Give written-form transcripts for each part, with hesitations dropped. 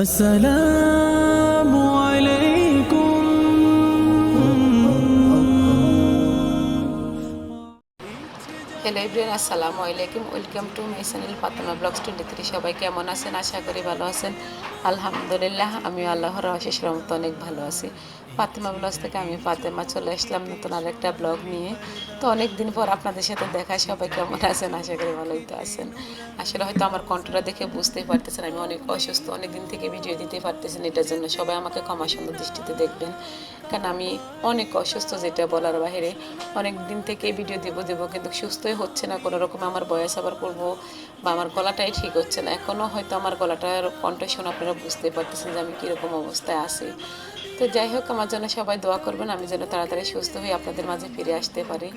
আসসালামু আলাইকুম। Hello everyone, আসসালামু আলাইকুম। Welcome to my channel Fatema blogs 23। সবাই কেমন আছেন? আশা করি ভালো আছেন। আলহামদুলিল্লাহ, আমিও আল্লাহর অশেষ রহমতে অনেক ভালো আছি। ফাতেমা ব্লগস থেকে আমি ফাতেমা চলে আসলাম নতুন আরেকটা ব্লগ নিয়ে। তো অনেক দিন পর আপনাদের সাথে দেখা। সবাই কেমন আছেন? আশা করি ভালোই তো আছেন। আসলে হয়তো আমার কণ্ঠটা দেখে বুঝতেই পারতেছেন আমি অনেক অসুস্থ, অনেক দিন থেকে ভিডিও দিতে পারতেছেন। এটার জন্য সবাই আমাকে ক্ষমা সুন্দর দৃষ্টিতে দেখবেন, কারণ আমি অনেক অসুস্থ, যেটা বলার বাইরে। অনেক দিন থেকে ভিডিও দেবো কিন্তু সুস্থই হচ্ছে না কোনো রকম। আমার বয়স আবার করবো বা আমার গলাটাই ঠিক হচ্ছে না। এখনও হয়তো আমার গলাটার কণ্ঠ শুনে আপনারা বুঝতে পারতেছেন যে আমি কীরকম অবস্থায় আছি। তো যাই হোক, আমার জন্য সবাই দোয়া করবেন, আমি যেন তাড়াতাড়ি সুস্থ হয়ে আপনাদের মাঝে ফিরে আসতে পারি।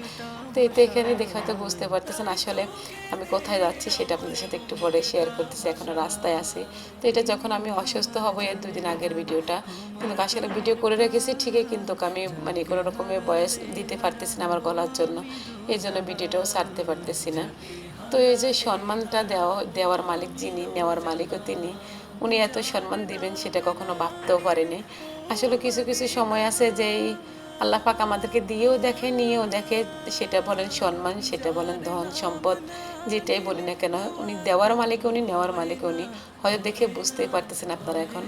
তো এতে এখানে দেখে হয়তো বুঝতে পারতেছেন আসলে আমি কোথায় যাচ্ছি, সেটা আপনাদের সাথে একটু পরে শেয়ার করতেছি। এখনও রাস্তায় আছি। তো এটা যখন আমি অসুস্থ হব, এর 2 দিন আগের ভিডিওটা, কিন্তু আসলে ভিডিও করে রেখেছি ঠিকই, কিন্তু আমি কোনো রকমের ভয়েস দিতে পারতেছি না আমার গলার জন্য। এই জন্য ভিডিওটাও ছাড়তে পারতেছি না। তো এই যে সম্মানটা দেওয়ার মালিক যিনি, নেওয়ার মালিকও তিনি, উনি এত সম্মান দিবেন সেটা কখনো ভাবতেও পারিনি। আসলে কিছু কিছু সময় আছে যে আল্লাহ পাক আমাদেরকে দিয়েও দেখে, নিয়েও দেখে। সেটা বলেন সম্মান, সেটা বলেন ধন সম্পদ, যেটাই বলি না কেন, উনি দেওয়ার মালিক উনি, নেওয়ার মালিক উনি। হয়তো দেখে বুঝতেই পারতেছেন আপনারা এখন।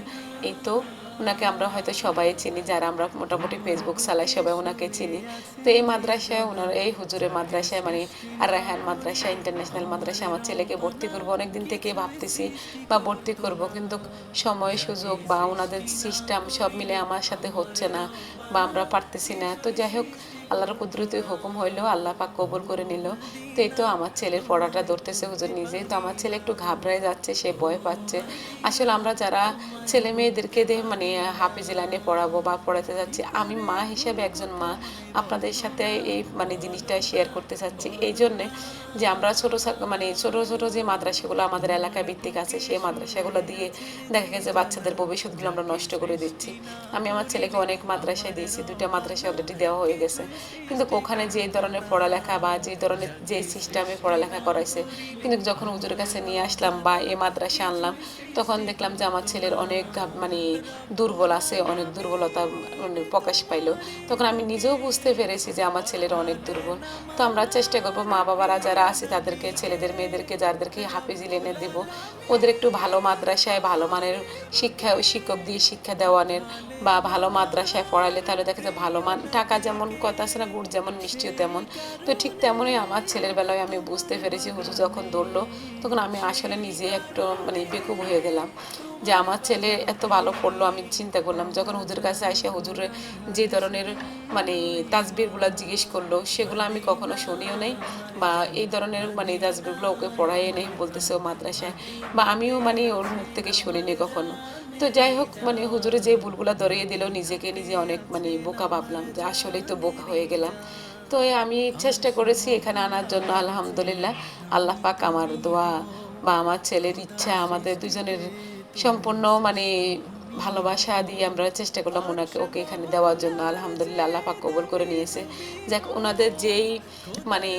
এই তো ওনাকে আমরা হয়তো সবাই চিনি, যারা আমরা মোটামুটি ফেসবুক চালাই সবাই ওনাকে চিনি। তো এই মাদ্রাসায়, ওনার এই হুজুরের মাদ্রাসায়, আর রায়হান মাদ্রাসা, ইন্টারন্যাশনাল মাদ্রাসা, আমার ছেলেকে ভর্তি করবো অনেক দিন থেকে ভাবতেছি বা ভর্তি করব, কিন্তু সময় সুযোগ বা ওনাদের সিস্টেম সব মিলে আমার সাথে হচ্ছে না বা আমরা পারতেছি না। তো যাই হোক, আল্লাহর কুদরতি হুকুম হইলেও আল্লাহ পাক কবুল করে নিল। তো এই তো আমার ছেলের পড়াটা ধরতেছে হুজুর নিজেই। তো আমার ছেলে একটু ঘাবড়ায় যাচ্ছে, সে ভয় পাচ্ছে। আসলে আমরা যারা ছেলে মেয়েদেরকে দিয়ে হাফিজি লাইনে পড়াবো বা পড়াতে যাচ্ছি, আমি মা হিসেবে একজন মা আপনাদের সাথে এই জিনিসটা শেয়ার করতে চাচ্ছি এই জন্যে যে আমরা ছোটো ছোটো যে মাদ্রাসাগুলো আমাদের এলাকা ভিত্তিক আছে, সেই মাদ্রাসাগুলো দিয়ে দেখা গেছে বাচ্চাদের ভবিষ্যৎগুলো আমরা নষ্ট করে দিচ্ছি। আমি আমার ছেলেকে অনেক মাদ্রাসায় দিয়েছি, 2টা মাদ্রাসা অলরেডি দেওয়া হয়ে গেছে, কিন্তু ওখানে যে ধরনের পড়ালেখা বা যে ধরনের যে সিস্টেমে পড়ালেখা করাইছে, কিন্তু যখন হুজুরের কাছে নিয়ে আসলাম বা এই মাদ্রাসা আনলাম, তখন দেখলাম যে আমার ছেলের অনেক দুর্বল আছে, অনেক দুর্বলতা প্রকাশ পাইলো। তখন আমি নিজেও বুঝতে পেরেছি যে আমার ছেলের অনেক দুর্বল। তো আমরা চেষ্টা করবো, মা বাবারা যারা আছে তাদেরকে, ছেলেদের মেয়েদেরকে যাদেরকে হাফিজি লেনে দেব, ওদের একটু ভালো মাদ্রাসায় ভালো মানের শিক্ষক দিয়ে শিক্ষা দেওয়ানের বা ভালো মাদ্রাসায় পড়াইলে তাহলে দেখা যায় ভালো মান। টাকা যেমন কথা আছে না, গুড় যেমন মিষ্টিও তেমন। তো ঠিক তেমনই আমার ছেলের বেলায় আমি বুঝতে পেরেছি। হুজুর যখন ধরলো তখন আমি আসলে নিজেই একটু বেকুব হয়ে গেলাম যে আমার ছেলে এত ভালো পড়লো। আমি চিন্তা করলাম যখন হুজুর কাছে আসে, হুজুরের যে ধরনের তাজবিরগুলো জিজ্ঞেস করলো, সেগুলো আমি কখনো শুনিও নেই বা এই ধরনের তাজবিরগুলো ওকে পড়াইয়ে নেই বলতেছে ও মাদ্রাসায়, বা আমিও ওর মুখ থেকে শুনিনি কখনো। তো যাই হোক, হুজুরে যে ভুলগুলো ধরিয়ে দিল, নিজেকে নিজে অনেক বোকা ভাবলাম যে আসলেই তো বোকা হয়ে গেলাম। তো আমি চেষ্টা করেছি এখানে আনার জন্য। আলহামদুলিল্লাহ, আল্লাহ পাক আমার দোয়া বা আমার ছেলের ইচ্ছা, আমাদের দুজনের সম্পূর্ণ ভালোবাসা দিয়ে আমরা চেষ্টা করলাম ওকে এখানে দেওয়ার জন্য। আলহামদুলিল্লাহ, আল্লাহ পাক কবুল করে নিয়েছে। যাক, ওনাদের যেই মানে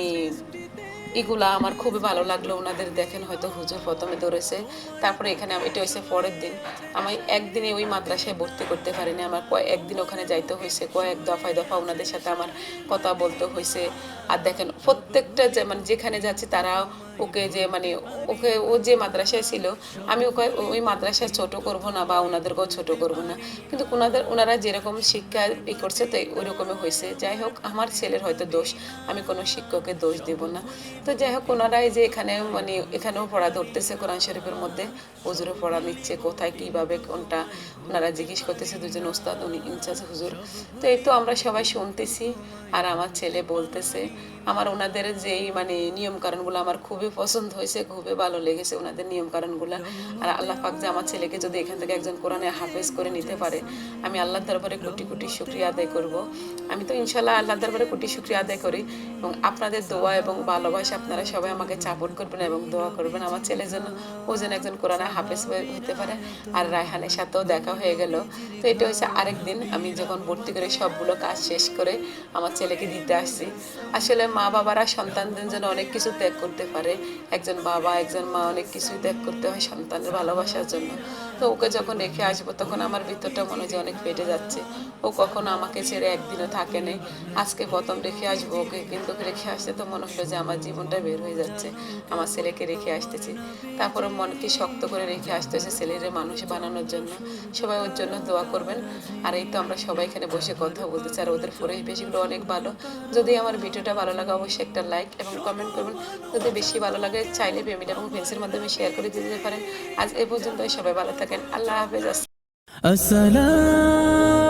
এগুলা আমার খুবই ভালো লাগলো। ওনাদের দেখেন হয়তো হুজুর প্রথমে ধরেছে, তারপরে এখানে এটা হয়েছে পরের দিন। আমি একদিনে ওই মাদ্রাসায় ভর্তি করতে পারিনি, আমার একদিন ওখানে যাইতে হয়েছে, কয়েক দফায় দফা ওনাদের সাথে আমার কথা বলতে হয়েছে। আর দেখেন প্রত্যেকটা যে যেখানে যাচ্ছে তারা ওকে ওকে ও যে মাদ্রাসায় ছিল, আমি ওকে ওই মাদ্রাসায় ছোট করব না বা ওনাদেরকেও ছোট করব না, কিন্তু ওনারা যেরকম শিক্ষা করছে তো ওই রকমই হয়েছে। যাই হোক, আমার ছেলের হয়তো দোষ, আমি কোনো শিক্ষকের দোষ দেব না। তো যাই হোক, ওনারাই যে এখানে এখানেও পড়া ধরতেছে কোরআন শরীফের মধ্যে, হুজুরও পড়া নিচ্ছে, কোথায় কীভাবে কোনটা ওনারা জিজ্ঞেস করতেছে, দুজন ওস্তাদ, উনি ইনচার্জ হুজুর। তো এই তো আমরা সবাই শুনতেছি আর আমার ছেলে বলতেছে। আমার ওনাদের যেই নিয়মকানুনগুলো আমার খুবই পছন্দ হয়েছে, খুবই ভালো লেগেছে ওনাদের নিয়মকানুনগুলো। আর আল্লাহ পাক যে আমার ছেলেকে যদি এখান থেকে একজন কোরআনে হাফেজ করে নিতে পারে, আমি আল্লাহর দরবারে কোটি কোটি শুকরিয়া আদায় করব। আমি তো ইনশাল্লাহ আল্লাহর দরবারে কোটি শুকরিয়া আদায় করি, এবং আপনাদের দোয়া এবং ভালোবাসা, আপনারা সবাই আমাকে সাপোর্ট করবেন এবং দোয়া করবেন আমার ছেলের জন্য, ও যেন একজন কোরআনে হাফেজ হতে পারে। আর রায়হানের সাথেও দেখা হয়ে গেল। তো এটা হচ্ছে আরেক দিন আমি যখন ভর্তি করে সবগুলো কাজ শেষ করে আমার ছেলেকে দিতে আসছি। আসলে মা বাবারা সন্তানদের জন্য অনেক কিছু ত্যাগ করতে পারে, একজন বাবা একজন মা অনেক কিছুই ত্যাগ করতে হয় সন্তানের ভালোবাসার জন্য। তো ওকে যখন রেখে আসবো তখন আমার ভিতরটা মনে হয় যে অনেক ফেটে যাচ্ছে। ও কখনো আমাকে ছেড়ে একদিনও থাকে নাই। আজকে প্রথম রেখে আসবো ওকে, কিন্তু ওকে রেখে আসতে তো মনে হলো যে আমার জীবনটা বের হয়ে যাচ্ছে, আমার ছেলেকে রেখে আসতেছি। তারপরে মনকে শক্ত করে রেখে আসতেছে ছেলেরে মানুষ বানানোর জন্য। সবাই ওর জন্য দোয়া করবেন। আর এই তো আমরা সবাই এখানে বসে কথা বলতেছি, আর ওদের পরিবেশগুলো অনেক ভালো। যদি আমার ভিডিওটা ভালো লাগে অবশ্যই একটা লাইক এবং কমেন্ট করবেন। যদি বেশি ভালো লাগে চাইলে ফ্যামিলি এবং ফ্রেন্ডসের মাধ্যমে শেয়ার করে দিতে পারেন। আজ এ পর্যন্তই, সবাই ভালো থাকেন। আল্লাহ হাফেজ। السلام